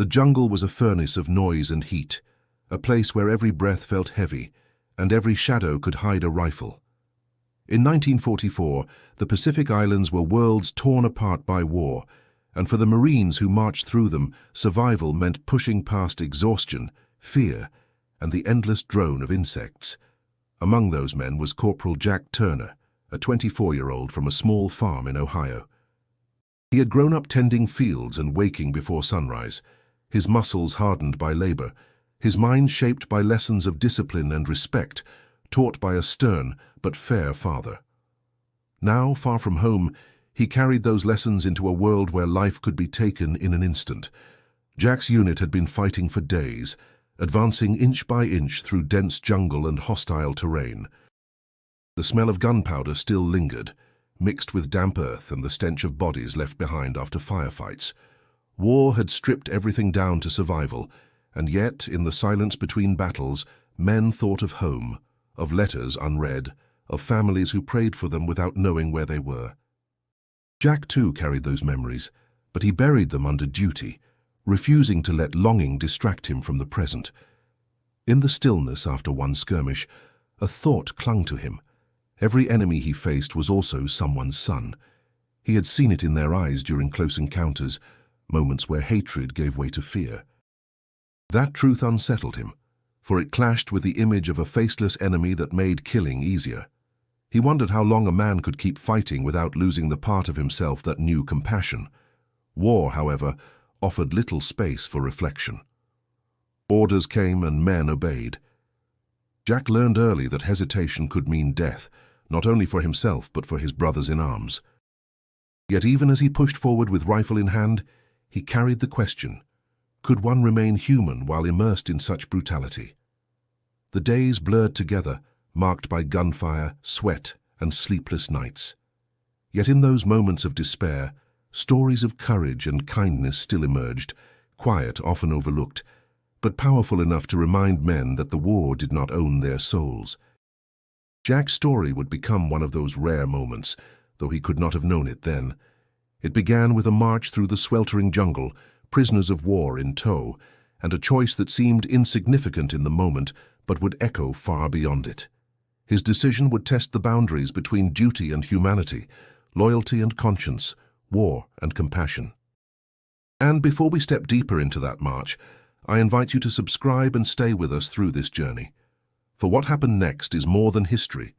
The jungle was a furnace of noise and heat, a place where every breath felt heavy, and every shadow could hide a rifle. In 1944, the Pacific Islands were worlds torn apart by war, and for the Marines who marched through them, survival meant pushing past exhaustion, fear, and the endless drone of insects. Among those men was Corporal Jack Turner, a 24-year-old from a small farm in Ohio. He had grown up tending fields and waking before sunrise, his muscles hardened by labor, his mind shaped by lessons of discipline and respect, taught by a stern but fair father. Now, far from home, he carried those lessons into a world where life could be taken in an instant. Jack's unit had been fighting for days, advancing inch by inch through dense jungle and hostile terrain. The smell of gunpowder still lingered, mixed with damp earth and the stench of bodies left behind after firefights. War had stripped everything down to survival, and yet, in the silence between battles, men thought of home, of letters unread, of families who prayed for them without knowing where they were. Jack too carried those memories, but he buried them under duty, refusing to let longing distract him from the present. In the stillness after one skirmish, a thought clung to him. Every enemy he faced was also someone's son. He had seen it in their eyes during close encounters, moments where hatred gave way to fear. That truth unsettled him, for it clashed with the image of a faceless enemy that made killing easier. He wondered how long a man could keep fighting without losing the part of himself that knew compassion. War, however, offered little space for reflection. Orders came and men obeyed. Jack learned early that hesitation could mean death, not only for himself but for his brothers in arms. Yet even as he pushed forward with rifle in hand, he carried the question, could one remain human while immersed in such brutality? The days blurred together, marked by gunfire, sweat, and sleepless nights. Yet in those moments of despair, stories of courage and kindness still emerged, quiet, often overlooked, but powerful enough to remind men that the war did not own their souls. Jack's story would become one of those rare moments, though he could not have known it then. It began with a march through the sweltering jungle, prisoners of war in tow, and a choice that seemed insignificant in the moment but would echo far beyond it. His decision would test the boundaries between duty and humanity, loyalty and conscience, war and compassion. And before we step deeper into that march, I invite you to subscribe and stay with us through this journey. For what happened next is more than history.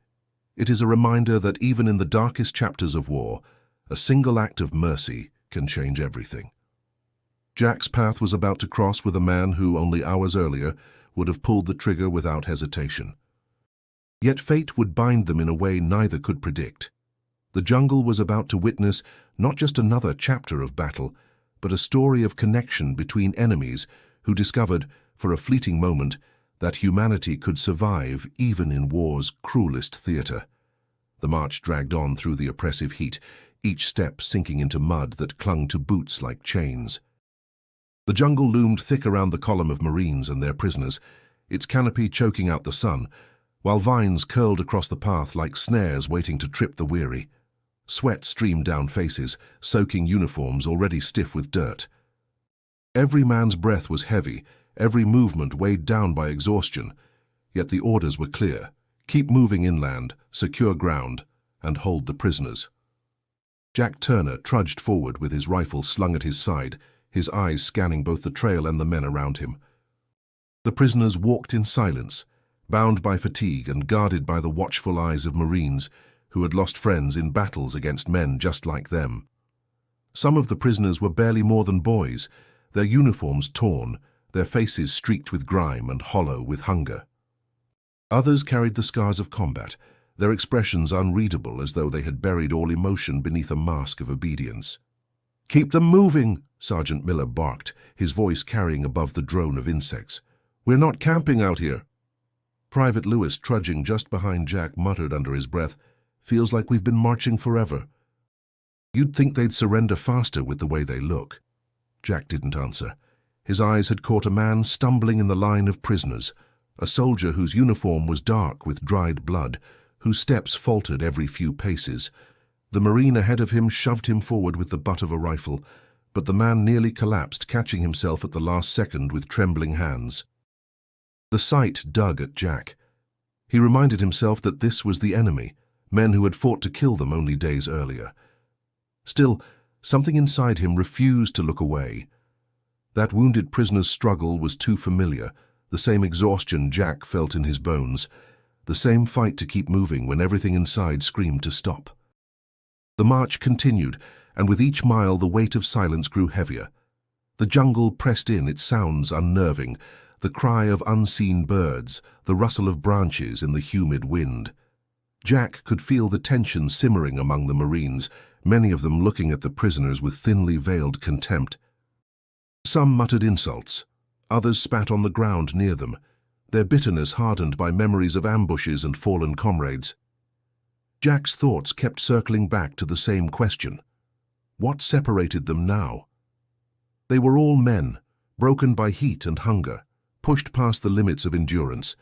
It is a reminder that even in the darkest chapters of war, a single act of mercy can change everything. Jack's path was about to cross with a man who, only hours earlier, would have pulled the trigger without hesitation. Yet fate would bind them in a way neither could predict. The jungle was about to witness not just another chapter of battle, but a story of connection between enemies who discovered, for a fleeting moment, that humanity could survive even in war's cruelest theater. The march dragged on through the oppressive heat, each step sinking into mud that clung to boots like chains. The jungle loomed thick around the column of Marines and their prisoners, its canopy choking out the sun, while vines curled across the path like snares waiting to trip the weary. Sweat streamed down faces, soaking uniforms already stiff with dirt. Every man's breath was heavy, every movement weighed down by exhaustion, yet the orders were clear: keep moving inland, secure ground, and hold the prisoners. Jack Turner trudged forward with his rifle slung at his side, his eyes scanning both the trail and the men around him. The prisoners walked in silence, bound by fatigue and guarded by the watchful eyes of Marines who had lost friends in battles against men just like them. Some of the prisoners were barely more than boys, their uniforms torn, their faces streaked with grime and hollow with hunger. Others carried the scars of combat, their expressions unreadable as though they had buried all emotion beneath a mask of obedience. "Keep them moving," Sergeant Miller barked, his voice carrying above the drone of insects. "We're not camping out here." Private Lewis, trudging just behind Jack, muttered under his breath, "Feels like we've been marching forever." "You'd think they'd surrender faster with the way they look." Jack didn't answer. His eyes had caught a man stumbling in the line of prisoners, a soldier whose uniform was dark with dried blood, whose steps faltered every few paces. The Marine ahead of him shoved him forward with the butt of a rifle, but the man nearly collapsed, catching himself at the last second with trembling hands. The sight dug at Jack. He reminded himself that this was the enemy, men who had fought to kill them only days earlier. Still, something inside him refused to look away. That wounded prisoner's struggle was too familiar, the same exhaustion Jack felt in his bones, the same fight to keep moving when everything inside screamed to stop. The march continued, and with each mile the weight of silence grew heavier. The jungle pressed in, its sounds unnerving, the cry of unseen birds, the rustle of branches in the humid wind. Jack could feel the tension simmering among the Marines, many of them looking at the prisoners with thinly veiled contempt. Some muttered insults, others spat on the ground near them, their bitterness hardened by memories of ambushes and fallen comrades. Jack's thoughts kept circling back to the same question. What separated them now? They were all men, broken by heat and hunger, pushed past the limits of endurance.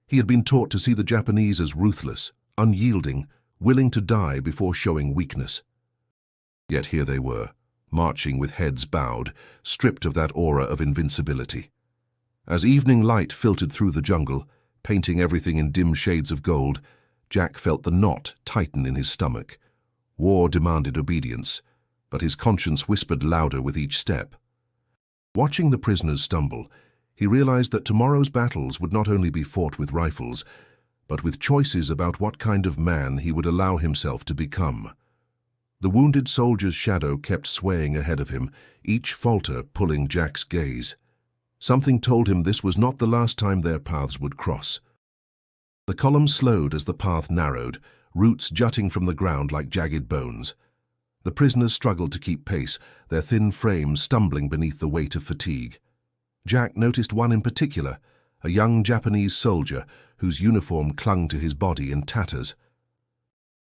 He had been taught to see the Japanese as ruthless, unyielding, willing to die before showing weakness. Yet here they were, marching with heads bowed, stripped of that aura of invincibility. As evening light filtered through the jungle, painting everything in dim shades of gold, Jack felt the knot tighten in his stomach. War demanded obedience, but his conscience whispered louder with each step. Watching the prisoners stumble, he realized that tomorrow's battles would not only be fought with rifles, but with choices about what kind of man he would allow himself to become. The wounded soldier's shadow kept swaying ahead of him, each falter pulling Jack's gaze. Something told him this was not the last time their paths would cross. The column slowed as the path narrowed, roots jutting from the ground like jagged bones. The prisoners struggled to keep pace, their thin frames stumbling beneath the weight of fatigue. Jack noticed one in particular, a young Japanese soldier whose uniform clung to his body in tatters.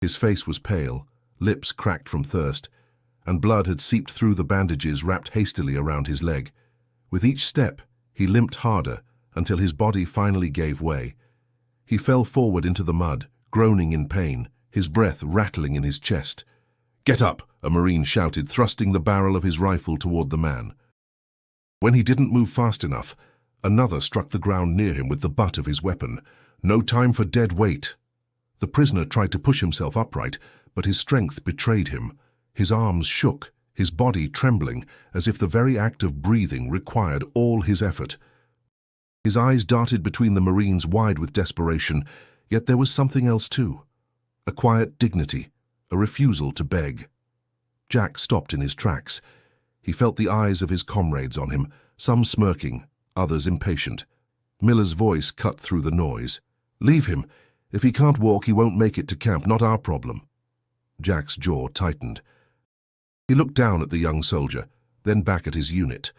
His face was pale, lips cracked from thirst, and blood had seeped through the bandages wrapped hastily around his leg. With each step, he limped harder until his body finally gave way. He fell forward into the mud, groaning in pain, his breath rattling in his chest. "Get up!" a Marine shouted, thrusting the barrel of his rifle toward the man. When he didn't move fast enough, another struck the ground near him with the butt of his weapon. No time for dead weight. The prisoner tried to push himself upright, but his strength betrayed him. His arms shook, his body trembling, as if the very act of breathing required all his effort. His eyes darted between the Marines, wide with desperation, yet there was something else too. A quiet dignity, a refusal to beg. Jack stopped in his tracks. He felt the eyes of his comrades on him, some smirking, others impatient. Miller's voice cut through the noise. "Leave him. If he can't walk, he won't make it to camp, not our problem." Jack's jaw tightened. He looked down at the young soldier, then back at his unit.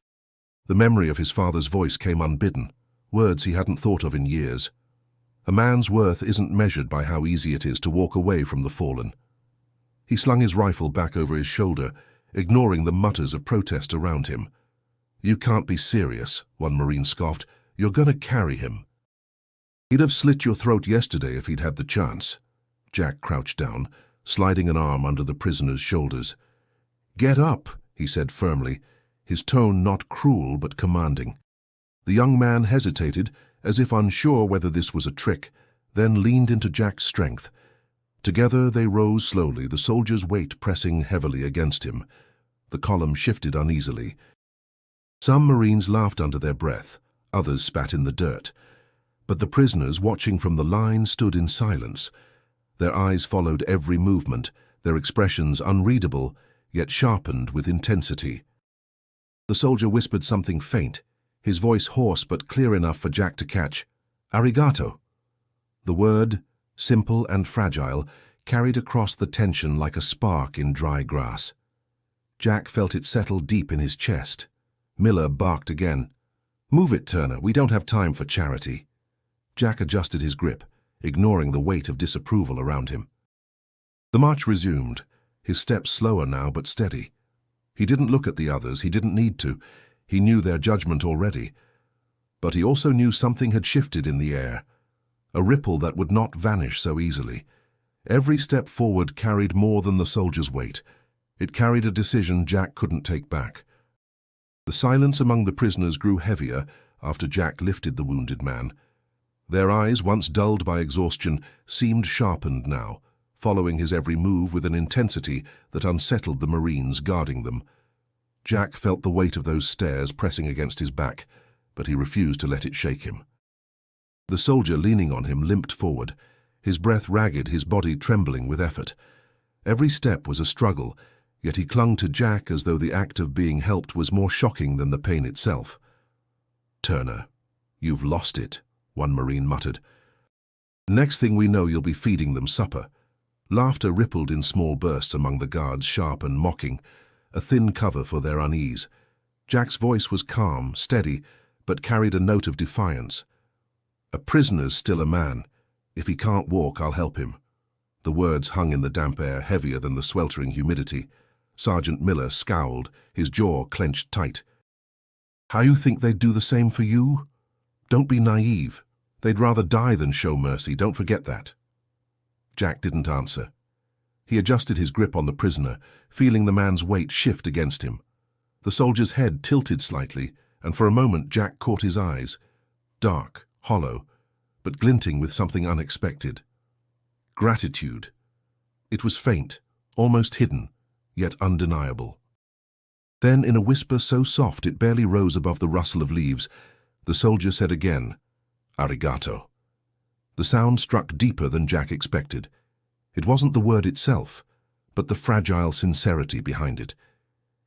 The memory of his father's voice came unbidden, words he hadn't thought of in years. A man's worth isn't measured by how easy it is to walk away from the fallen. He slung his rifle back over his shoulder, ignoring the mutters of protest around him. "You can't be serious," one Marine scoffed. "You're going to carry him." "He'd have slit your throat yesterday if he'd had the chance." Jack crouched down, sliding an arm under the prisoner's shoulders. "Get up," he said firmly, his tone not cruel but commanding. The young man hesitated, as if unsure whether this was a trick, then leaned into Jack's strength. Together they rose slowly, the soldier's weight pressing heavily against him. The column shifted uneasily. Some Marines laughed under their breath, others spat in the dirt. But the prisoners, watching from the line, stood in silence. Their eyes followed every movement, their expressions unreadable, yet sharpened with intensity. The soldier whispered something faint, his voice hoarse but clear enough for Jack to catch. "Arigato." The word, simple and fragile, carried across the tension like a spark in dry grass. Jack felt it settle deep in his chest. Miller barked again. "Move it, Turner, we don't have time for charity." Jack adjusted his grip, ignoring the weight of disapproval around him. The march resumed, his steps slower now but steady. He didn't look at the others, he didn't need to. He knew their judgment already. But he also knew something had shifted in the air, a ripple that would not vanish so easily. Every step forward carried more than the soldier's weight. It carried a decision Jack couldn't take back, The silence among the prisoners grew heavier after Jack lifted the wounded man. Their eyes, once dulled by exhaustion, seemed sharpened now, following his every move with an intensity that unsettled the Marines guarding them. Jack felt the weight of those stares pressing against his back, but he refused to let it shake him. The soldier leaning on him limped forward, his breath ragged, his body trembling with effort. Every step was a struggle, yet he clung to Jack as though the act of being helped was more shocking than the pain itself. "Turner, you've lost it," one Marine muttered. "Next thing we know, you'll be feeding them supper." Laughter rippled in small bursts among the guards, sharp and mocking, a thin cover for their unease. Jack's voice was calm, steady, but carried a note of defiance. "A prisoner's still a man. If he can't walk, I'll help him." The words hung in the damp air, heavier than the sweltering humidity. Sergeant Miller scowled, his jaw clenched tight. "How you think they'd do the same for you? Don't be naive. They'd rather die than show mercy, don't forget that." Jack didn't answer. He adjusted his grip on the prisoner, feeling the man's weight shift against him. The soldier's head tilted slightly, and for a moment Jack caught his eyes. Dark, hollow, but glinting with something unexpected. Gratitude. It was faint, almost hidden, yet undeniable. Then, in a whisper so soft it barely rose above the rustle of leaves, the soldier said again, "Arigato." The sound struck deeper than Jack expected. It wasn't the word itself, but the fragile sincerity behind it.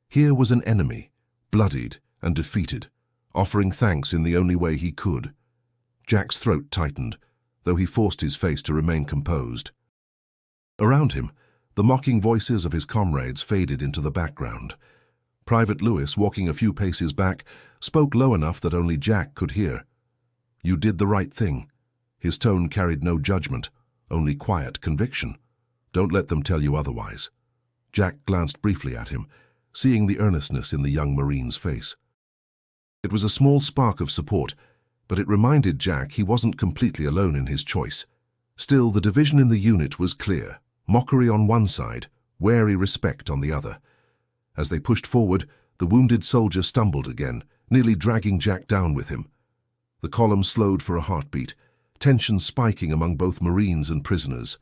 Here was an enemy, bloodied and defeated, offering thanks in the only way he could. Jack's throat tightened, though he forced his face to remain composed. Around him, the mocking voices of his comrades faded into the background. Private Lewis, walking a few paces back, spoke low enough that only Jack could hear. "You did the right thing." His tone carried no judgment, only quiet conviction. "Don't let them tell you otherwise." Jack glanced briefly at him, seeing the earnestness in the young Marine's face. It was a small spark of support, but it reminded Jack he wasn't completely alone in his choice. Still, the division in the unit was clear, mockery on one side, wary respect on the other. As they pushed forward, the wounded soldier stumbled again, nearly dragging Jack down with him. The column slowed for a heartbeat, tension spiking among both Marines and prisoners.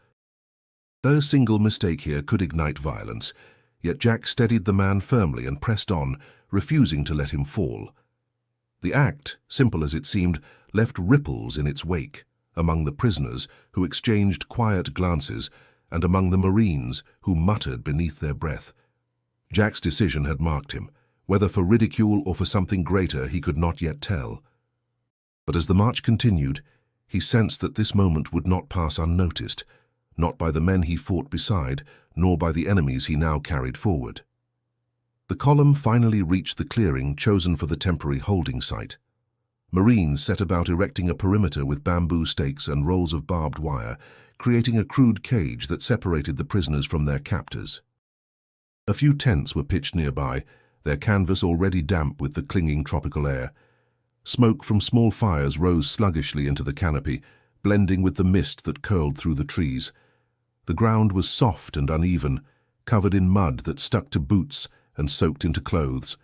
A single mistake here could ignite violence, yet Jack steadied the man firmly and pressed on, refusing to let him fall. The act, simple as it seemed, left ripples in its wake, among the prisoners, who exchanged quiet glances, and among the Marines, who muttered beneath their breath. Jack's decision had marked him, whether for ridicule or for something greater he could not yet tell. But as the march continued, he sensed that this moment would not pass unnoticed, not by the men he fought beside, nor by the enemies he now carried forward. The column finally reached the clearing chosen for the temporary holding site. Marines set about erecting a perimeter with bamboo stakes and rolls of barbed wire, creating a crude cage that separated the prisoners from their captors. A few tents were pitched nearby, their canvas already damp with the clinging tropical air. Smoke from small fires rose sluggishly into the canopy, blending with the mist that curled through the trees. The ground was soft and uneven, covered in mud that stuck to boots and soaked into clothes.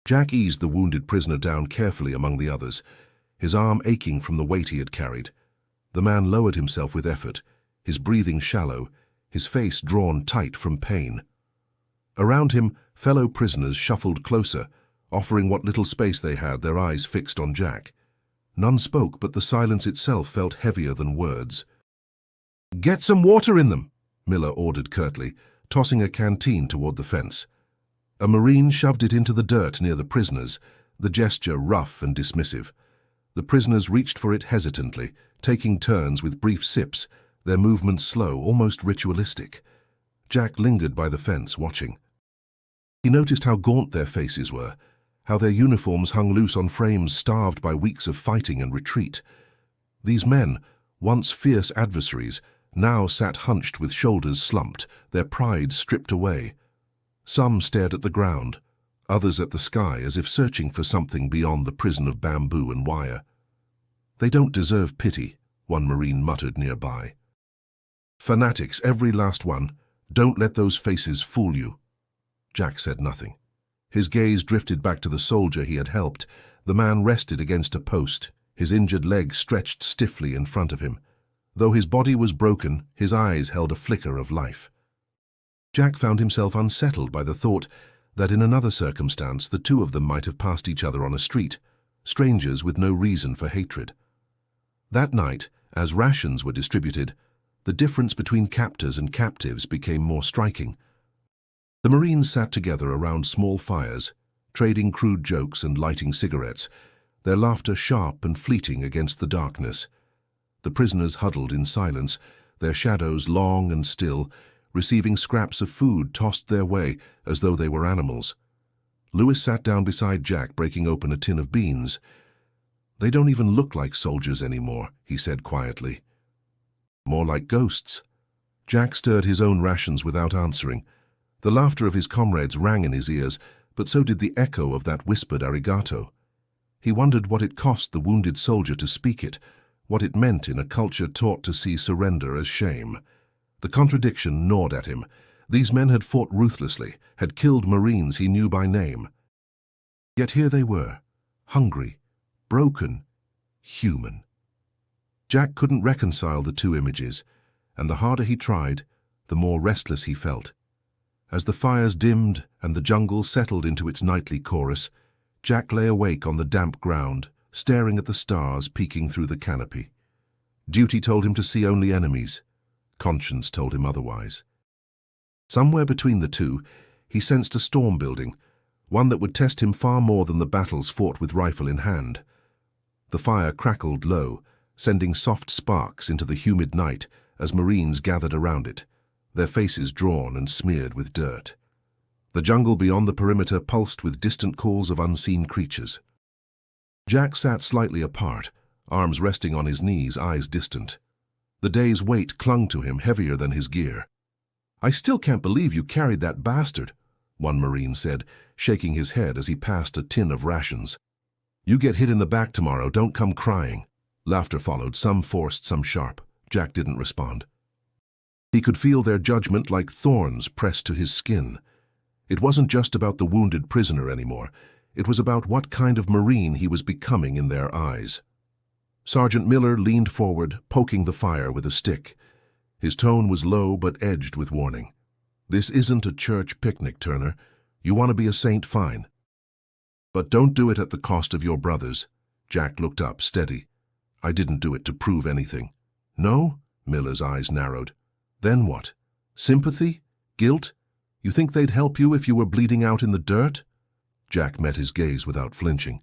Jack eased the wounded prisoner down carefully among the others, his arm aching from the weight he had carried. The man lowered himself with effort, his breathing shallow, his face drawn tight from pain. Around him, fellow prisoners shuffled closer, offering what little space they had, their eyes fixed on Jack. None spoke, but the silence itself felt heavier than words. "Get some water in them," Miller ordered curtly, tossing a canteen toward the fence. A Marine shoved it into the dirt near the prisoners, the gesture rough and dismissive. The prisoners reached for it hesitantly, taking turns with brief sips, their movements slow, almost ritualistic. Jack lingered by the fence, watching. He noticed how gaunt their faces were, how their uniforms hung loose on frames starved by weeks of fighting and retreat. These men, once fierce adversaries, now sat hunched with shoulders slumped, their pride stripped away. Some stared at the ground, others at the sky as if searching for something beyond the prison of bamboo and wire. "They don't deserve pity," one Marine muttered nearby. "Fanatics, every last one. Don't let those faces fool you." Jack said nothing. His gaze drifted back to the soldier he had helped. The man rested against a post, his injured leg stretched stiffly in front of him. Though his body was broken, his eyes held a flicker of life. Jack found himself unsettled by the thought that in another circumstance the two of them might have passed each other on a street, strangers with no reason for hatred. That night, as rations were distributed, the difference between captors and captives became more striking. The Marines sat together around small fires, trading crude jokes and lighting cigarettes, their laughter sharp and fleeting against the darkness. The prisoners huddled in silence, their shadows long and still, receiving scraps of food tossed their way as though they were animals. Lewis sat down beside Jack, breaking open a tin of beans. "They don't even look like soldiers anymore," he said quietly. "More like ghosts." Jack stirred his own rations without answering. The laughter of his comrades rang in his ears, but so did the echo of that whispered arigato. He wondered what it cost the wounded soldier to speak it, what it meant in a culture taught to see surrender as shame. The contradiction gnawed at him. These men had fought ruthlessly, had killed Marines he knew by name. Yet here they were, hungry, broken, human. Jack couldn't reconcile the two images, and the harder he tried, the more restless he felt. As the fires dimmed and the jungle settled into its nightly chorus, Jack lay awake on the damp ground, staring at the stars peeking through the canopy. Duty told him to see only enemies. Conscience told him otherwise. Somewhere between the two, he sensed a storm building, one that would test him far more than the battles fought with rifle in hand. The fire crackled low, sending soft sparks into the humid night as Marines gathered around it, their faces drawn and smeared with dirt. The jungle beyond the perimeter pulsed with distant calls of unseen creatures. Jack sat slightly apart, arms resting on his knees, eyes distant. The day's weight clung to him heavier than his gear. "I still can't believe you carried that bastard," one Marine said, shaking his head as he passed a tin of rations. "You get hit in the back tomorrow, don't come crying." Laughter followed, some forced, some sharp. Jack didn't respond. He could feel their judgment like thorns pressed to his skin. It wasn't just about the wounded prisoner anymore. It was about what kind of Marine he was becoming in their eyes. Sergeant Miller leaned forward, poking the fire with a stick. His tone was low but edged with warning. "This isn't a church picnic, Turner. You want to be a saint, fine. But don't do it at the cost of your brothers." Jack looked up, steady. "I didn't do it to prove anything." "No?" Miller's eyes narrowed. "Then what? Sympathy? Guilt? You think they'd help you if you were bleeding out in the dirt?" Jack met his gaze without flinching.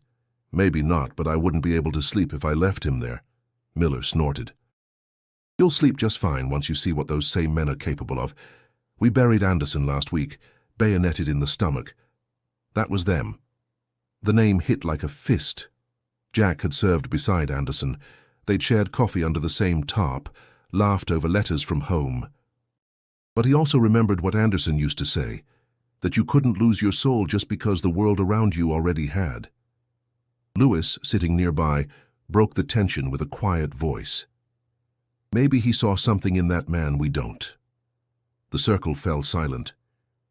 "Maybe not, but I wouldn't be able to sleep if I left him there." Miller snorted. "You'll sleep just fine once you see what those same men are capable of. We buried Anderson last week, bayoneted in the stomach. That was them." The name hit like a fist. Jack had served beside Anderson. They'd shared coffee under the same tarp, laughed over letters from home. But he also remembered what Anderson used to say, that you couldn't lose your soul just because the world around you already had. Lewis, sitting nearby, broke the tension with a quiet voice. Maybe he saw something in that man we don't. The circle fell silent.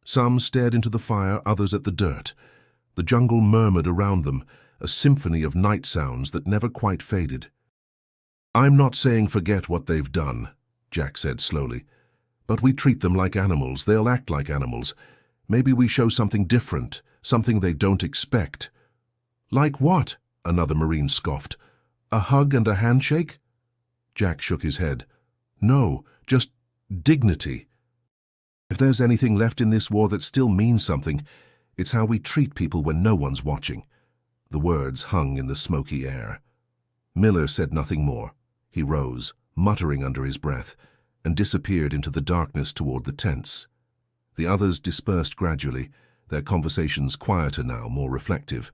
Some stared into the fire, others at the dirt. The jungle murmured around them, a symphony of night sounds that never quite faded. "I'm not saying forget what they've done," Jack said slowly. "But we treat them like animals. They'll act like animals. Maybe we show something different, something they don't expect." "Like what?" another Marine scoffed. "A hug and a handshake?" Jack shook his head. "No, just dignity. If there's anything left in this war that still means something, it's how we treat people when no one's watching." The words hung in the smoky air. Miller said nothing more. He rose, muttering under his breath, and disappeared into the darkness toward the tents. The others dispersed gradually, their conversations quieter now, more reflective.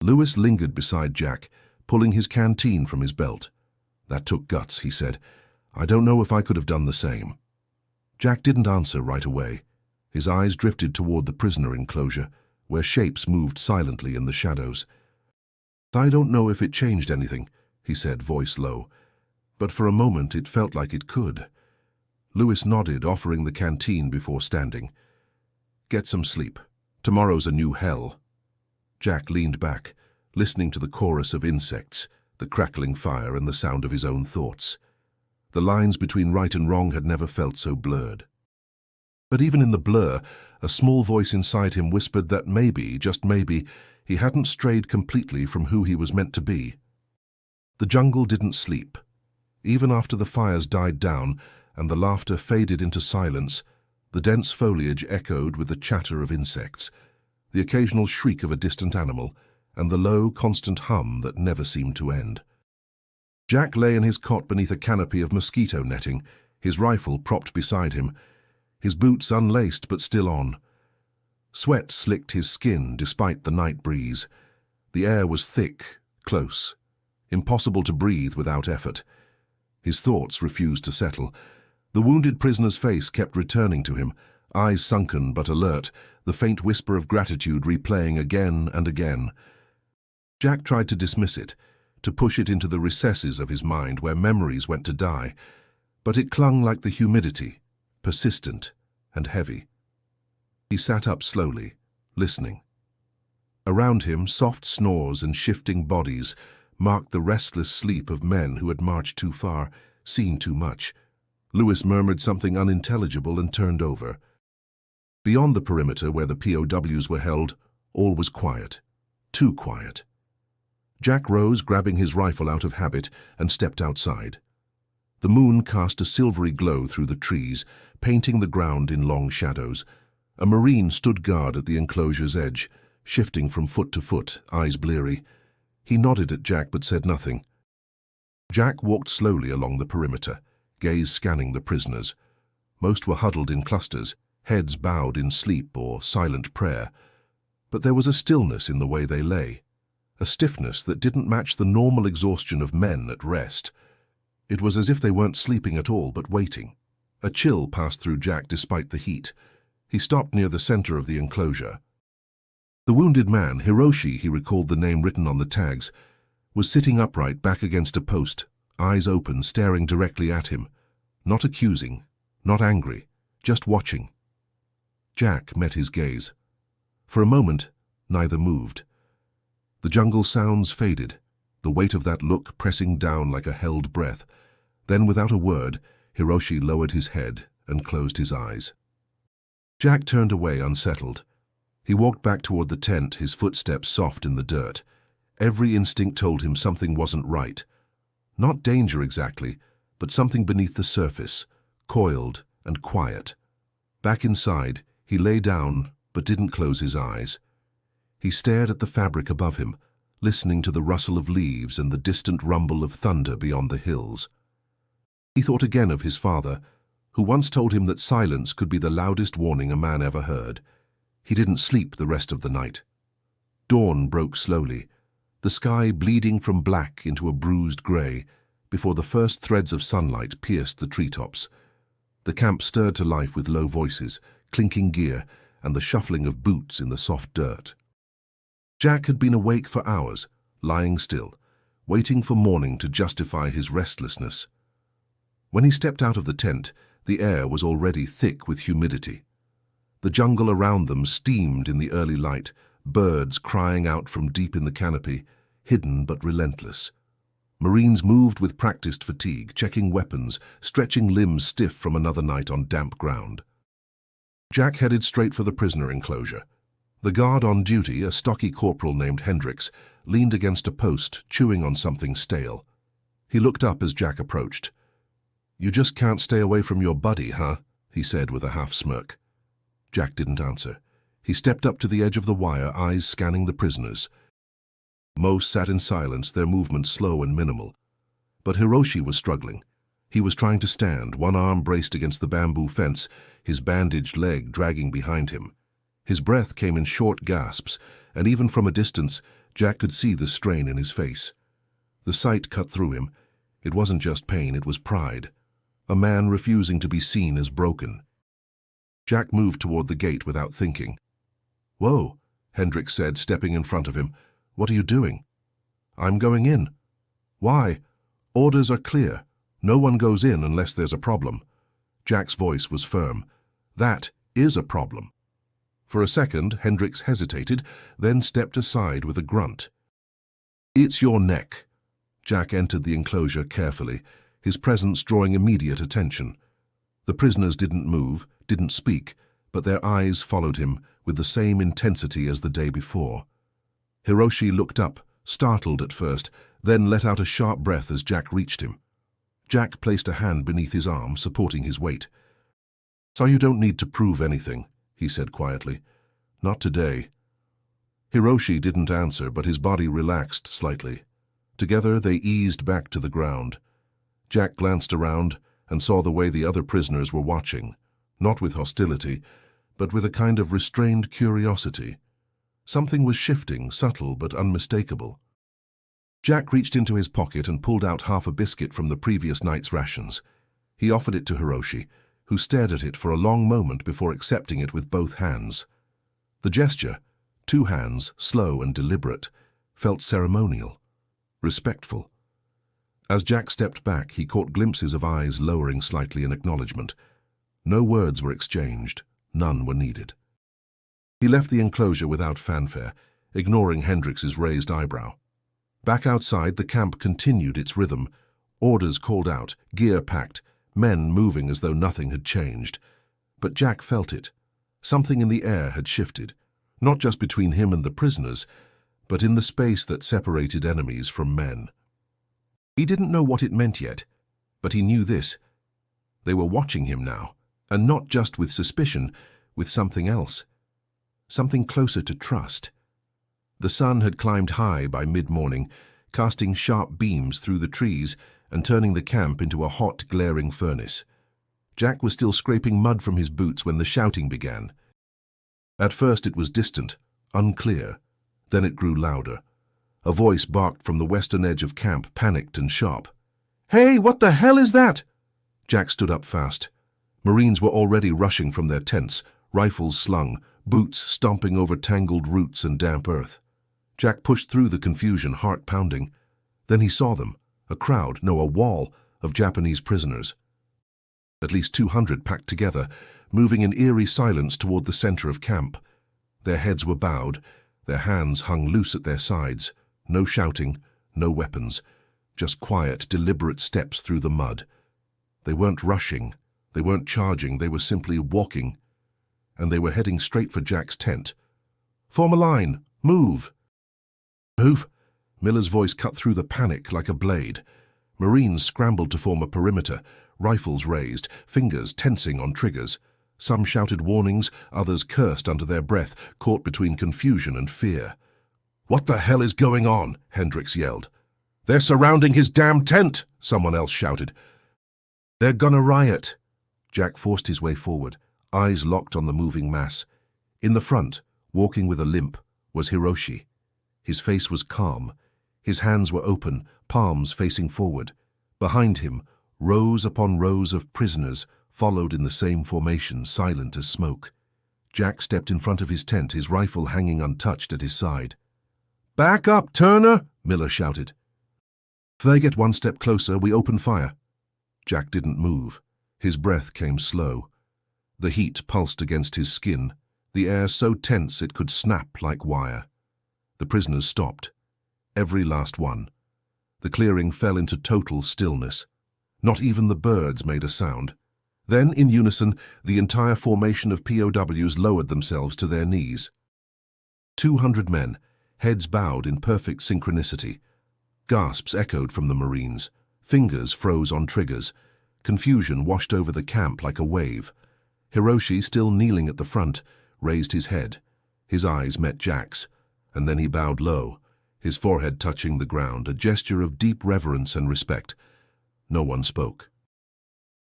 Lewis lingered beside Jack, pulling his canteen from his belt. "That took guts," he said. "I don't know if I could have done the same." Jack didn't answer right away. His eyes drifted toward the prisoner enclosure, where shapes moved silently in the shadows. "I don't know if it changed anything," he said, voice low. "But for a moment it felt like it could." Lewis nodded, offering the canteen before standing. "Get some sleep. Tomorrow's a new hell. Jack leaned back, listening to the chorus of insects, the crackling fire and the sound of his own thoughts. The lines between right and wrong had never felt so blurred. But even in the blur, a small voice inside him whispered that maybe, just maybe, he hadn't strayed completely from who he was meant to be. The jungle didn't sleep. Even after the fires died down and the laughter faded into silence, the dense foliage echoed with the chatter of insects, the occasional shriek of a distant animal, and the low, constant hum that never seemed to end. Jack lay in his cot beneath a canopy of mosquito netting, his rifle propped beside him, his boots unlaced but still on. Sweat slicked his skin despite the night breeze. The air was thick, close, impossible to breathe without effort. His thoughts refused to settle. The wounded prisoner's face kept returning to him, eyes sunken but alert, the faint whisper of gratitude replaying again and again. Jack tried to dismiss it, to push it into the recesses of his mind where memories went to die, but it clung like the humidity, persistent and heavy. He sat up slowly, listening. Around him, soft snores and shifting bodies marked the restless sleep of men who had marched too far, seen too much. Lewis murmured something unintelligible and turned over. Beyond the perimeter where the POWs were held, all was quiet, too quiet. Jack rose, grabbing his rifle out of habit, and stepped outside. The moon cast a silvery glow through the trees, painting the ground in long shadows. A Marine stood guard at the enclosure's edge, shifting from foot to foot, eyes bleary. He nodded at Jack but said nothing. Jack walked slowly along the perimeter, gaze scanning the prisoners. Most were huddled in clusters, heads bowed in sleep or silent prayer. But there was a stillness in the way they lay, a stiffness that didn't match the normal exhaustion of men at rest. It was as if they weren't sleeping at all but waiting. A chill passed through Jack despite the heat. He stopped near the center of the enclosure. The wounded man, Hiroshi, he recalled the name written on the tags, was sitting upright back against a post, eyes open, staring directly at him. Not accusing, not angry, just watching. Jack met his gaze. For a moment, neither moved. The jungle sounds faded, the weight of that look pressing down like a held breath. Then, without a word, Hiroshi lowered his head and closed his eyes. Jack turned away unsettled. He walked back toward the tent, his footsteps soft in the dirt. Every instinct told him something wasn't right. Not danger exactly, but something beneath the surface, coiled and quiet. Back inside, he lay down but didn't close his eyes. He stared at the fabric above him, listening to the rustle of leaves and the distant rumble of thunder beyond the hills. He thought again of his father, who once told him that silence could be the loudest warning a man ever heard. He didn't sleep the rest of the night. Dawn broke slowly, the sky bleeding from black into a bruised grey, before the first threads of sunlight pierced the treetops. The camp stirred to life with low voices, clinking gear, and the shuffling of boots in the soft dirt. Jack had been awake for hours, lying still, waiting for morning to justify his restlessness. When he stepped out of the tent, the air was already thick with humidity. The jungle around them steamed in the early light, birds crying out from deep in the canopy, hidden but relentless. Marines moved with practiced fatigue, checking weapons, stretching limbs stiff from another night on damp ground. Jack headed straight for the prisoner enclosure. The guard on duty, a stocky corporal named Hendricks, leaned against a post, chewing on something stale. He looked up as Jack approached. "You just can't stay away from your buddy, huh?" he said with a half-smirk. Jack didn't answer. He stepped up to the edge of the wire, eyes scanning the prisoners. Most sat in silence, their movements slow and minimal. But Hiroshi was struggling. He was trying to stand, one arm braced against the bamboo fence, his bandaged leg dragging behind him. His breath came in short gasps, and even from a distance, Jack could see the strain in his face. The sight cut through him. It wasn't just pain, it was pride. A man refusing to be seen as broken. Jack moved toward the gate without thinking. "Whoa," Hendricks said, stepping in front of him. "What are you doing?" "I'm going in." "Why?" "Orders are clear. No one goes in unless there's a problem." Jack's voice was firm. "That is a problem." For a second, Hendricks hesitated, then stepped aside with a grunt. "It's your neck." Jack entered the enclosure carefully, his presence drawing immediate attention. The prisoners didn't move, didn't speak, but their eyes followed him with the same intensity as the day before. Hiroshi looked up, startled at first, then let out a sharp breath as Jack reached him. Jack placed a hand beneath his arm, supporting his weight. "So you don't need to prove anything," he said quietly. "Not today." Hiroshi didn't answer, but his body relaxed slightly. Together they eased back to the ground. Jack glanced around and saw the way the other prisoners were watching, not with hostility, but with a kind of restrained curiosity. Something was shifting, subtle but unmistakable. Jack reached into his pocket and pulled out half a biscuit from the previous night's rations. He offered it to Hiroshi, who stared at it for a long moment before accepting it with both hands. The gesture, 2 hands, slow and deliberate, felt ceremonial, respectful. As Jack stepped back, he caught glimpses of eyes lowering slightly in acknowledgement. No words were exchanged, none were needed. He left the enclosure without fanfare, ignoring Hendrix's raised eyebrow. Back outside, the camp continued its rhythm, orders called out, gear packed, men moving as though nothing had changed. But Jack felt it. Something in the air had shifted, not just between him and the prisoners, but in the space that separated enemies from men. He didn't know what it meant yet, but he knew this. They were watching him now, and not just with suspicion, with something else. Something closer to trust. The sun had climbed high by mid-morning, casting sharp beams through the trees and turning the camp into a hot, glaring furnace. Jack was still scraping mud from his boots when the shouting began. At first it was distant, unclear. Then it grew louder. A voice barked from the western edge of camp, panicked and sharp. "Hey, what the hell is that?" Jack stood up fast. Marines were already rushing from their tents, rifles slung, boots stomping over tangled roots and damp earth. Jack pushed through the confusion, heart pounding. Then he saw them, a crowd, no, a wall, of Japanese prisoners. At least 200 packed together, moving in eerie silence toward the center of camp. Their heads were bowed, their hands hung loose at their sides. No shouting, no weapons, just quiet, deliberate steps through the mud. They weren't rushing, they weren't charging, they were simply walking. And they were heading straight for Jack's tent. "Form a line! Move!" "Move!" Miller's voice cut through the panic like a blade. Marines scrambled to form a perimeter, rifles raised, fingers tensing on triggers. Some shouted warnings, others cursed under their breath, caught between confusion and fear. "What the hell is going on?" Hendricks yelled. "They're surrounding his damn tent!" someone else shouted. "They're gonna riot." Jack forced his way forward, eyes locked on the moving mass. In the front, walking with a limp, was Hiroshi. His face was calm. His hands were open, palms facing forward. Behind him, rows upon rows of prisoners followed in the same formation, silent as smoke. Jack stepped in front of his tent, his rifle hanging untouched at his side. "Back up, Turner!" Miller shouted. "If they get one step closer, we open fire." Jack didn't move. His breath came slow. The heat pulsed against his skin, the air so tense it could snap like wire. The prisoners stopped. Every last one. The clearing fell into total stillness. Not even the birds made a sound. Then, in unison, the entire formation of POWs lowered themselves to their knees. 200 men, heads bowed in perfect synchronicity. Gasps echoed from the Marines. Fingers froze on triggers. Confusion washed over the camp like a wave. Hiroshi, still kneeling at the front, raised his head. His eyes met Jack's, and then he bowed low, his forehead touching the ground, a gesture of deep reverence and respect. No one spoke.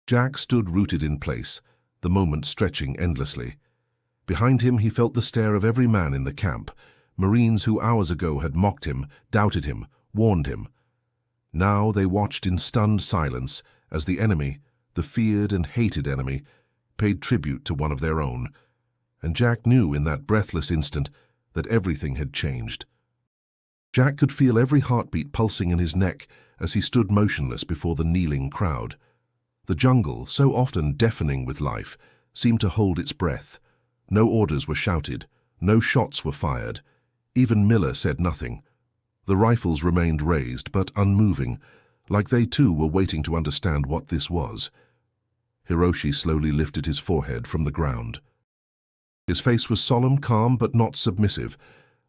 Jack stood rooted in place, the moment stretching endlessly. Behind him he felt the stare of every man in the camp, Marines who hours ago had mocked him, doubted him, warned him. Now they watched in stunned silence as the enemy, the feared and hated enemy, paid tribute to one of their own. And Jack knew in that breathless instant that everything had changed. Jack could feel every heartbeat pulsing in his neck as he stood motionless before the kneeling crowd. The jungle, so often deafening with life, seemed to hold its breath. No orders were shouted. No shots were fired. Even Miller said nothing. The rifles remained raised, but unmoving, like they too were waiting to understand what this was. Hiroshi slowly lifted his forehead from the ground. His face was solemn, calm, but not submissive.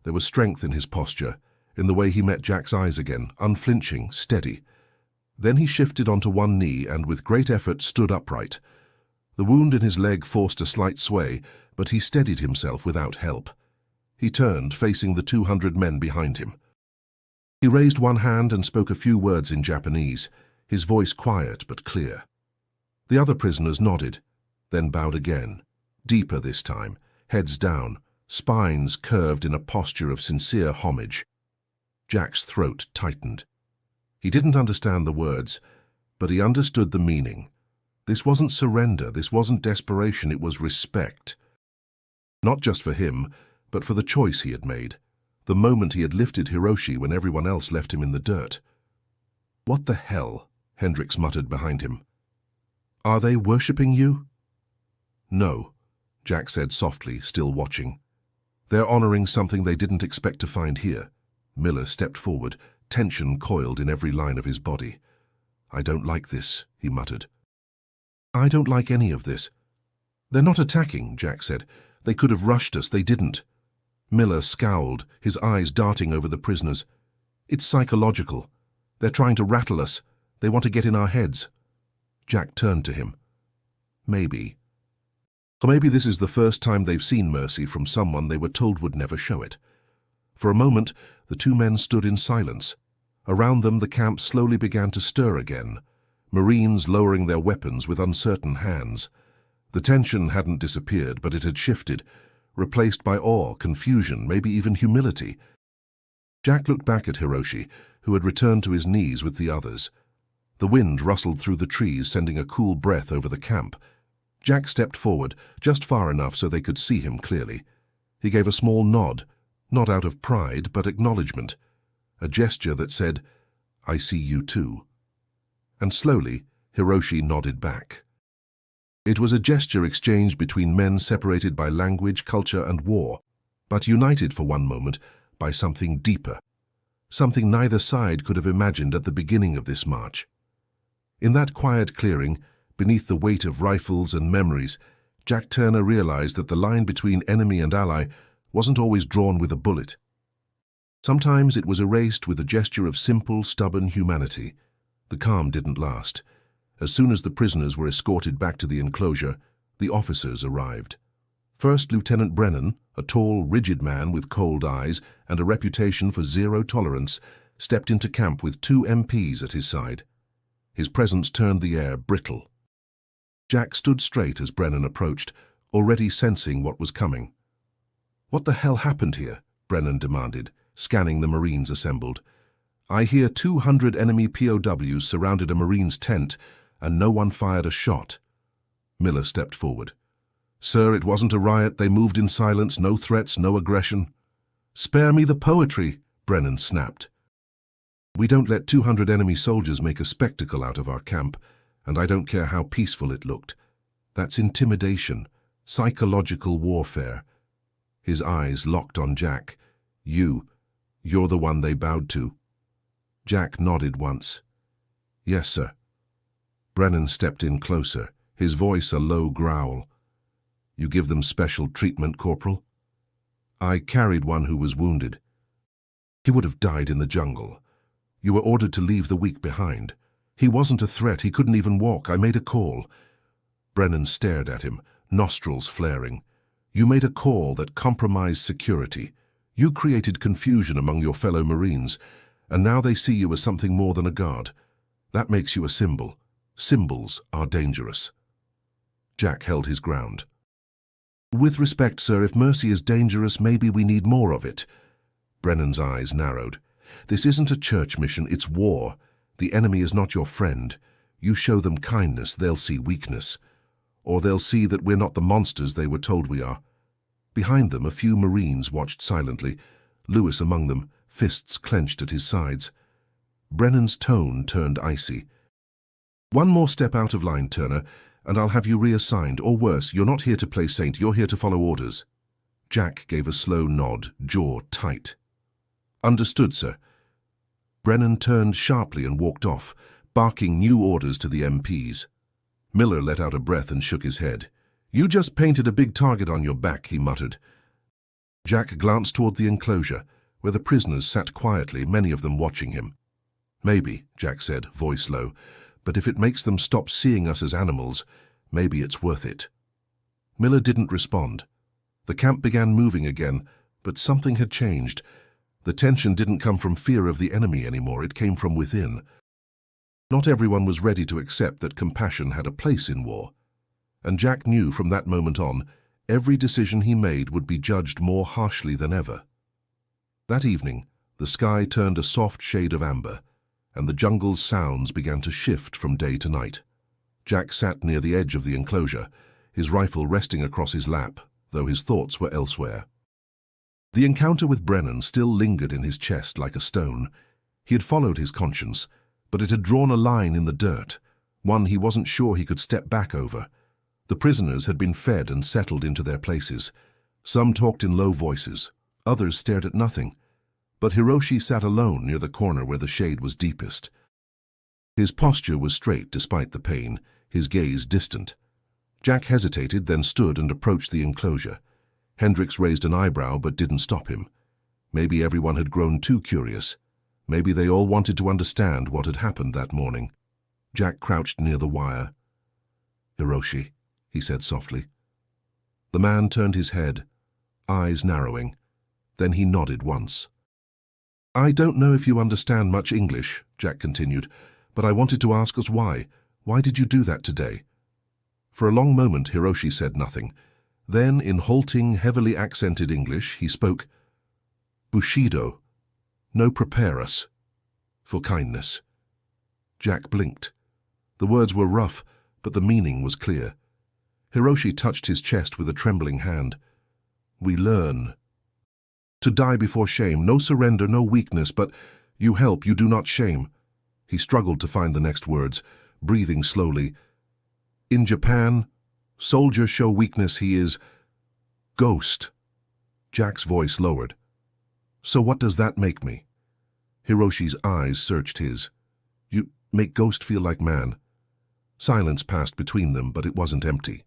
There was strength in his posture, in the way he met Jack's eyes again, unflinching, steady. Then he shifted onto one knee and with great effort stood upright. The wound in his leg forced a slight sway, but he steadied himself without help. He turned, facing the 200 men behind him. He raised one hand and spoke a few words in Japanese, his voice quiet but clear. The other prisoners nodded, then bowed again, deeper this time, heads down, spines curved in a posture of sincere homage. Jack's throat tightened. He didn't understand the words, but he understood the meaning. This wasn't surrender, this wasn't desperation, it was respect. Not just for him, but for the choice he had made, the moment he had lifted Hiroshi when everyone else left him in the dirt. "What the hell?" Hendricks muttered behind him. "Are they worshipping you?" "No," Jack said softly, still watching. "They're honoring something they didn't expect to find here." Miller stepped forward, tension coiled in every line of his body. "I don't like this," he muttered. "I don't like any of this." "They're not attacking," Jack said. "They could have rushed us, they didn't." Miller scowled, his eyes darting over the prisoners. "It's psychological. They're trying to rattle us. They want to get in our heads." Jack turned to him. "Maybe. Or maybe this is the first time they've seen mercy from someone they were told would never show it." For a moment, the two men stood in silence. Around them, the camp slowly began to stir again, Marines lowering their weapons with uncertain hands. The tension hadn't disappeared, but it had shifted, replaced by awe, confusion, maybe even humility. Jack looked back at Hiroshi, who had returned to his knees with the others. The wind rustled through the trees, sending a cool breath over the camp. Jack stepped forward, just far enough so they could see him clearly. He gave a small nod, not out of pride, but acknowledgement, a gesture that said, "I see you too." And slowly, Hiroshi nodded back. It was a gesture exchanged between men separated by language, culture, and war, but united for one moment by something deeper, something neither side could have imagined at the beginning of this march. In that quiet clearing, beneath the weight of rifles and memories, Jack Turner realized that the line between enemy and ally wasn't always drawn with a bullet. Sometimes it was erased with a gesture of simple, stubborn humanity. The calm didn't last. As soon as the prisoners were escorted back to the enclosure, the officers arrived. First Lieutenant Brennan, a tall, rigid man with cold eyes and a reputation for zero tolerance, stepped into camp with 2 MPs at his side. His presence turned the air brittle. Jack stood straight as Brennan approached, already sensing what was coming. "What the hell happened here?" Brennan demanded, scanning the Marines assembled. "I hear 200 enemy POWs surrounded a Marine's tent, and no one fired a shot." Miller stepped forward. "Sir, it wasn't a riot. They moved in silence, no threats, no aggression." "Spare me the poetry," Brennan snapped. "We don't let 200 enemy soldiers make a spectacle out of our camp, and I don't care how peaceful it looked. That's intimidation, psychological warfare." His eyes locked on Jack. You're the one they bowed to." Jack nodded once. "Yes, sir." Brennan stepped in closer, his voice a low growl. "You give them special treatment, Corporal?" "I carried one who was wounded. He would have died in the jungle. You were ordered to leave the weak behind. He wasn't a threat, he couldn't even walk. I made a call." Brennan stared at him, nostrils flaring. "You made a call that compromised security. You created confusion among your fellow Marines, and now they see you as something more than a guard. That makes you a symbol. Symbols are dangerous." Jack held his ground. "With respect, sir, if mercy is dangerous, maybe we need more of it." Brennan's eyes narrowed. "This isn't a church mission, it's war. The enemy is not your friend. You show them kindness, they'll see weakness. Or they'll see that we're not the monsters they were told we are." Behind them, a few Marines watched silently, Lewis among them, fists clenched at his sides. Brennan's tone turned icy. "One more step out of line, Turner, and I'll have you reassigned, or worse, you're not here to play saint, you're here to follow orders." Jack gave a slow nod, jaw tight. "Understood, sir." Brennan turned sharply and walked off, barking new orders to the MPs. Miller let out a breath and shook his head. "You just painted a big target on your back," he muttered. Jack glanced toward the enclosure, where the prisoners sat quietly, many of them watching him. "Maybe," Jack said, voice low, "but if it makes them stop seeing us as animals, maybe it's worth it." Miller didn't respond. The camp began moving again, but something had changed. The tension didn't come from fear of the enemy anymore, it came from within. Not everyone was ready to accept that compassion had a place in war. And Jack knew from that moment on, every decision he made would be judged more harshly than ever. That evening, the sky turned a soft shade of amber, and the jungle's sounds began to shift from day to night. Jack sat near the edge of the enclosure, his rifle resting across his lap, though his thoughts were elsewhere. The encounter with Brennan still lingered in his chest like a stone. He had followed his conscience, but it had drawn a line in the dirt, one he wasn't sure he could step back over. The prisoners had been fed and settled into their places. Some talked in low voices, others stared at nothing. But Hiroshi sat alone near the corner where the shade was deepest. His posture was straight despite the pain, his gaze distant. Jack hesitated, then stood and approached the enclosure. Hendricks raised an eyebrow but didn't stop him. Maybe everyone had grown too curious. Maybe they all wanted to understand what had happened that morning. Jack crouched near the wire. "Hiroshi," he said softly. The man turned his head, eyes narrowing. Then he nodded once. "I don't know if you understand much English," Jack continued, "but I wanted to ask us why. Why did you do that today?" For a long moment, Hiroshi said nothing. Then, in halting, heavily accented English, he spoke. "Bushido. No prepare us. For kindness." Jack blinked. The words were rough, but the meaning was clear. Hiroshi touched his chest with a trembling hand. "We learn. To die before shame, no surrender, no weakness, but you help, you do not shame." He struggled to find the next words, breathing slowly. "In Japan, soldiers show weakness, he is ghost." Jack's voice lowered. "So what does that make me?" Hiroshi's eyes searched his. "You make ghost feel like man." Silence passed between them, but it wasn't empty.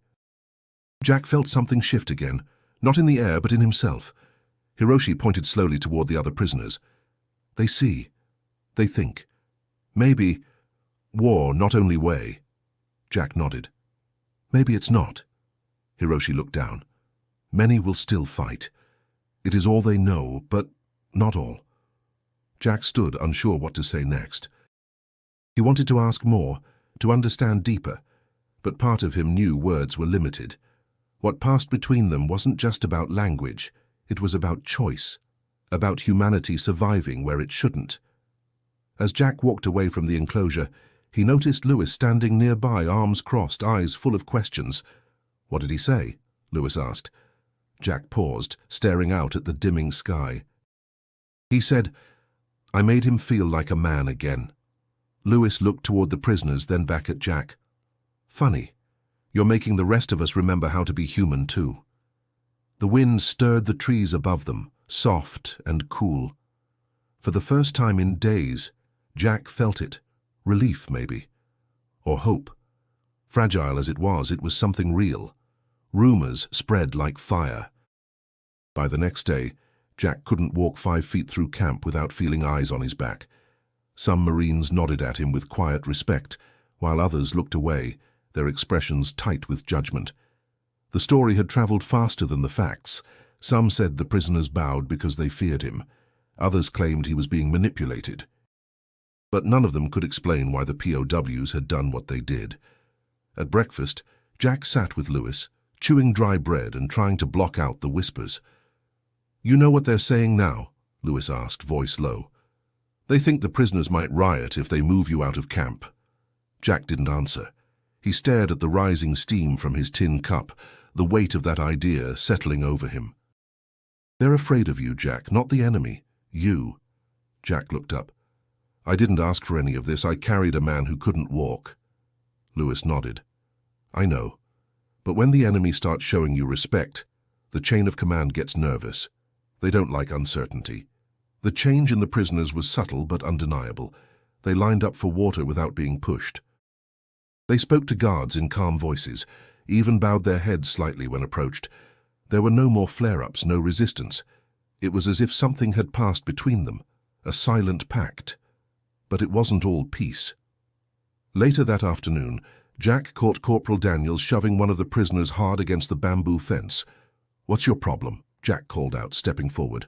Jack felt something shift again, not in the air, but in himself. Hiroshi pointed slowly toward the other prisoners. "They see. They think. Maybe war not only way." Jack nodded. "Maybe it's not." Hiroshi looked down. "Many will still fight. It is all they know, but not all." Jack stood, unsure what to say next. He wanted to ask more, to understand deeper, but part of him knew words were limited. What passed between them wasn't just about language. It was about choice, about humanity surviving where it shouldn't. As Jack walked away from the enclosure, he noticed Lewis standing nearby, arms crossed, eyes full of questions. "What did he say?" Lewis asked. Jack paused, staring out at the dimming sky. "He said, I made him feel like a man again." Lewis looked toward the prisoners, then back at Jack. "Funny. You're making the rest of us remember how to be human too." The wind stirred the trees above them, soft and cool. For the first time in days, Jack felt it. Relief, maybe. Or hope. Fragile as it was something real. Rumors spread like fire. By the next day, Jack couldn't walk 5 feet through camp without feeling eyes on his back. Some Marines nodded at him with quiet respect, while others looked away, their expressions tight with judgment. The story had traveled faster than the facts. Some said the prisoners bowed because they feared him. Others claimed he was being manipulated. But none of them could explain why the POWs had done what they did. At breakfast, Jack sat with Lewis, chewing dry bread and trying to block out the whispers. "You know what they're saying now?" Lewis asked, voice low. "They think the prisoners might riot if they move you out of camp." Jack didn't answer. He stared at the rising steam from his tin cup, the weight of that idea settling over him. "They're afraid of you, Jack, not the enemy. You." Jack looked up. "I didn't ask for any of this. I carried a man who couldn't walk." Lewis nodded. I know. But when the enemy starts showing you respect, the chain of command gets nervous. They don't like uncertainty. The change in the prisoners was subtle but undeniable. They lined up for water without being pushed. They spoke to guards in calm voices, even bowed their heads slightly when approached. There were no more flare-ups, no resistance. It was as if something had passed between them, a silent pact. But it wasn't all peace. Later that afternoon, Jack caught Corporal Daniels shoving one of the prisoners hard against the bamboo fence. "What's your problem?" Jack called out, stepping forward.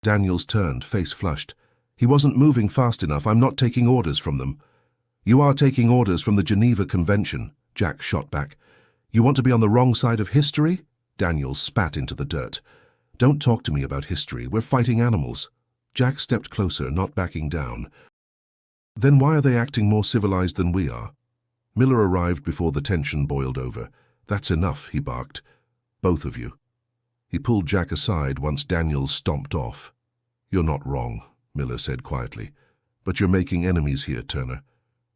Daniels turned, face flushed. "He wasn't moving fast enough. I'm not taking orders from them." "You are taking orders from the Geneva Convention," Jack shot back. "You want to be on the wrong side of history?" Daniels spat into the dirt. "Don't talk to me about history. We're fighting animals." Jack stepped closer, not backing down. "Then why are they acting more civilized than we are?" Miller arrived before the tension boiled over. "That's enough," he barked. "Both of you." He pulled Jack aside once Daniels stomped off. "You're not wrong," Miller said quietly. "But you're making enemies here, Turner.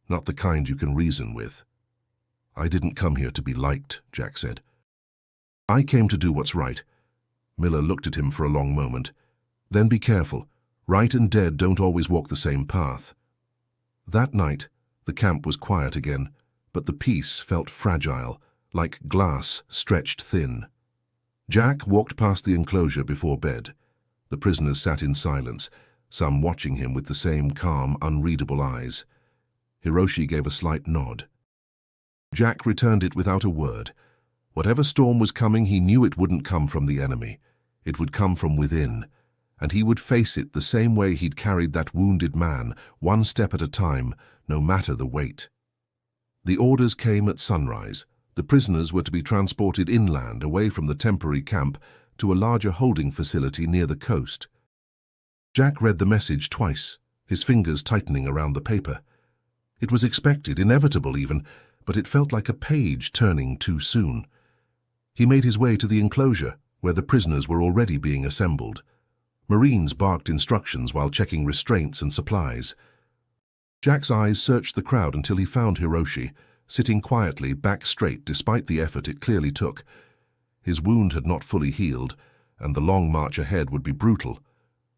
Not the kind you can reason with." "I didn't come here to be liked," Jack said. "I came to do what's right." Miller looked at him for a long moment. "Then be careful. Right and dead don't always walk the same path." That night, the camp was quiet again, but the peace felt fragile, like glass stretched thin. Jack walked past the enclosure before bed. The prisoners sat in silence, some watching him with the same calm, unreadable eyes. Hiroshi gave a slight nod. Jack returned it without a word. Whatever storm was coming, he knew it wouldn't come from the enemy. It would come from within, and he would face it the same way he'd carried that wounded man, one step at a time, no matter the weight. The orders came at sunrise. The prisoners were to be transported inland, away from the temporary camp, to a larger holding facility near the coast. Jack read the message twice, his fingers tightening around the paper. It was expected, inevitable even, but it felt like a page turning too soon. He made his way to the enclosure, where the prisoners were already being assembled. Marines barked instructions while checking restraints and supplies. Jack's eyes searched the crowd until he found Hiroshi, sitting quietly, back straight despite the effort it clearly took. His wound had not fully healed, and the long march ahead would be brutal.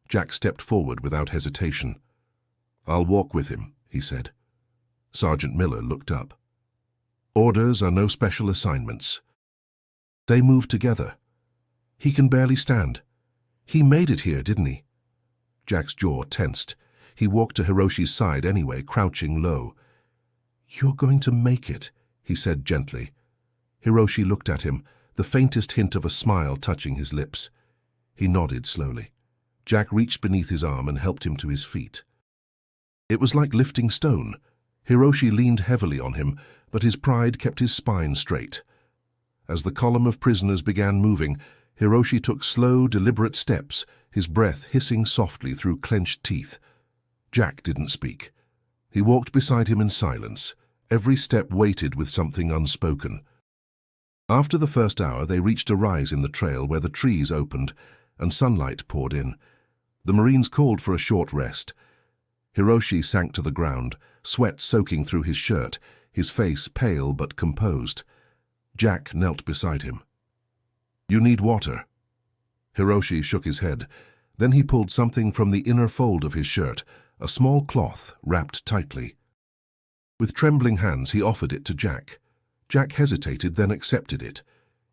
Jack stepped forward without hesitation. "I'll walk with him," he said. Sergeant Miller looked up. "Orders are no special assignments." They moved together. "He can barely stand. He made it here, didn't he?" Jack's jaw tensed. He walked to Hiroshi's side anyway, crouching low. "You're going to make it," he said gently. Hiroshi looked at him, the faintest hint of a smile touching his lips. He nodded slowly. Jack reached beneath his arm and helped him to his feet. It was like lifting stone. Hiroshi leaned heavily on him, but his pride kept his spine straight. As the column of prisoners began moving, Hiroshi took slow, deliberate steps, his breath hissing softly through clenched teeth. Jack didn't speak. He walked beside him in silence, every step weighted with something unspoken. After the first hour, they reached a rise in the trail where the trees opened and sunlight poured in. The Marines called for a short rest. Hiroshi sank to the ground, sweat soaking through his shirt, his face pale but composed. Jack knelt beside him. "You need water." Hiroshi shook his head. Then he pulled something from the inner fold of his shirt, a small cloth wrapped tightly. With trembling hands, he offered it to Jack. Jack hesitated, then accepted it.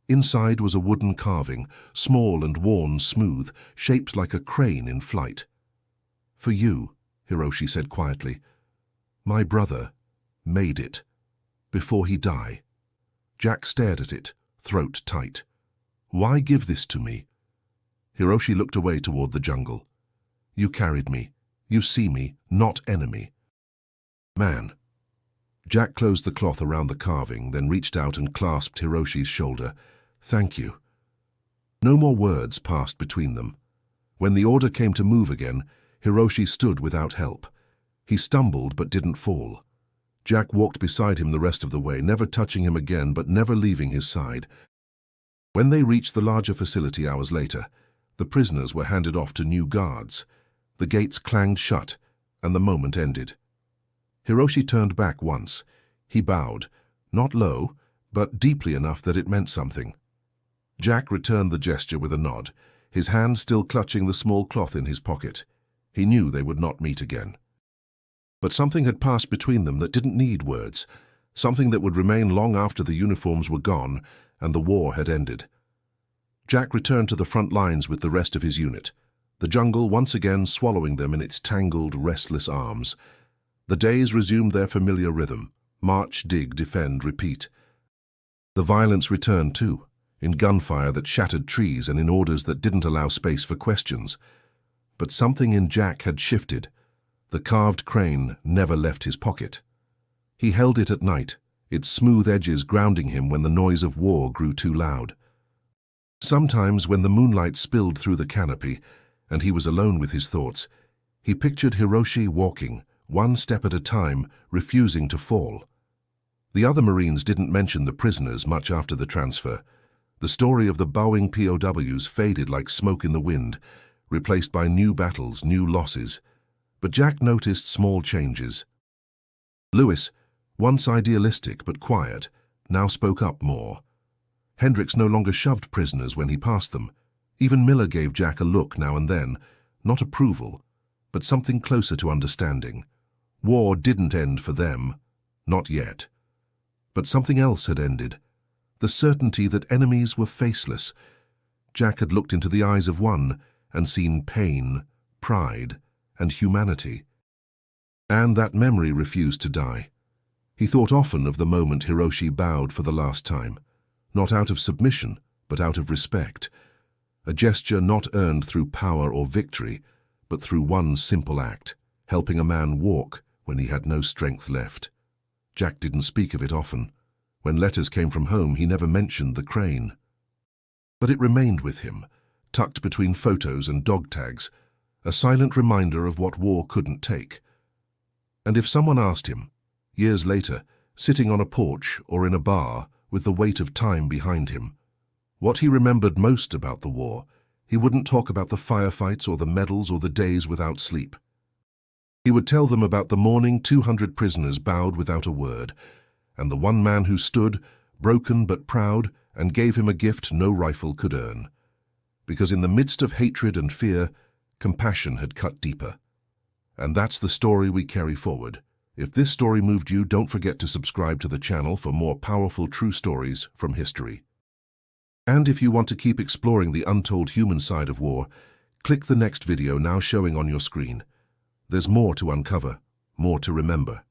Inside was a wooden carving, small and worn smooth, shaped like a crane in flight. "For you," Hiroshi said quietly. "My brother made it. Before he died." Jack stared at it, throat tight. "Why give this to me?" Hiroshi looked away toward the jungle. "You carried me. You see me, not enemy." "Man." Jack closed the cloth around the carving, then reached out and clasped Hiroshi's shoulder. "Thank you." No more words passed between them. When the order came to move again, Hiroshi stood without help. He stumbled but didn't fall. Jack walked beside him the rest of the way, never touching him again but never leaving his side. When they reached the larger facility hours later, the prisoners were handed off to new guards. The gates clanged shut, and the moment ended. Hiroshi turned back once. He bowed, not low, but deeply enough that it meant something. Jack returned the gesture with a nod, his hand still clutching the small cloth in his pocket. He knew they would not meet again. But something had passed between them that didn't need words, something that would remain long after the uniforms were gone and the war had ended. Jack returned to the front lines with the rest of his unit, the jungle once again swallowing them in its tangled, restless arms. The days resumed their familiar rhythm: march, dig, defend, repeat. The violence returned too, in gunfire that shattered trees and in orders that didn't allow space for questions. But something in Jack had shifted. The carved crane never left his pocket. He held it at night, its smooth edges grounding him when the noise of war grew too loud. Sometimes, when the moonlight spilled through the canopy, and he was alone with his thoughts, he pictured Hiroshi walking, one step at a time, refusing to fall. The other Marines didn't mention the prisoners much after the transfer. The story of the bowing POWs faded like smoke in the wind, replaced by new battles, new losses. But Jack noticed small changes. Lewis, once idealistic but quiet, now spoke up more. Hendricks no longer shoved prisoners when he passed them. Even Miller gave Jack a look now and then, not approval, but something closer to understanding. War didn't end for them, not yet. But something else had ended, the certainty that enemies were faceless. Jack had looked into the eyes of one and seen pain, pride, and humanity. And that memory refused to die. He thought often of the moment Hiroshi bowed for the last time, not out of submission, but out of respect. A gesture not earned through power or victory, but through one simple act, helping a man walk when he had no strength left. Jack didn't speak of it often. When letters came from home, he never mentioned the crane. But it remained with him, tucked between photos and dog tags, a silent reminder of what war couldn't take. And if someone asked him, years later, sitting on a porch or in a bar with the weight of time behind him, what he remembered most about the war, he wouldn't talk about the firefights or the medals or the days without sleep. He would tell them about the morning 200 prisoners bowed without a word, and the one man who stood, broken but proud, and gave him a gift no rifle could earn. Because in the midst of hatred and fear, compassion had cut deeper. And that's the story we carry forward. If this story moved you, don't forget to subscribe to the channel for more powerful true stories from history. And if you want to keep exploring the untold human side of war, click the next video now showing on your screen. There's more to uncover, more to remember.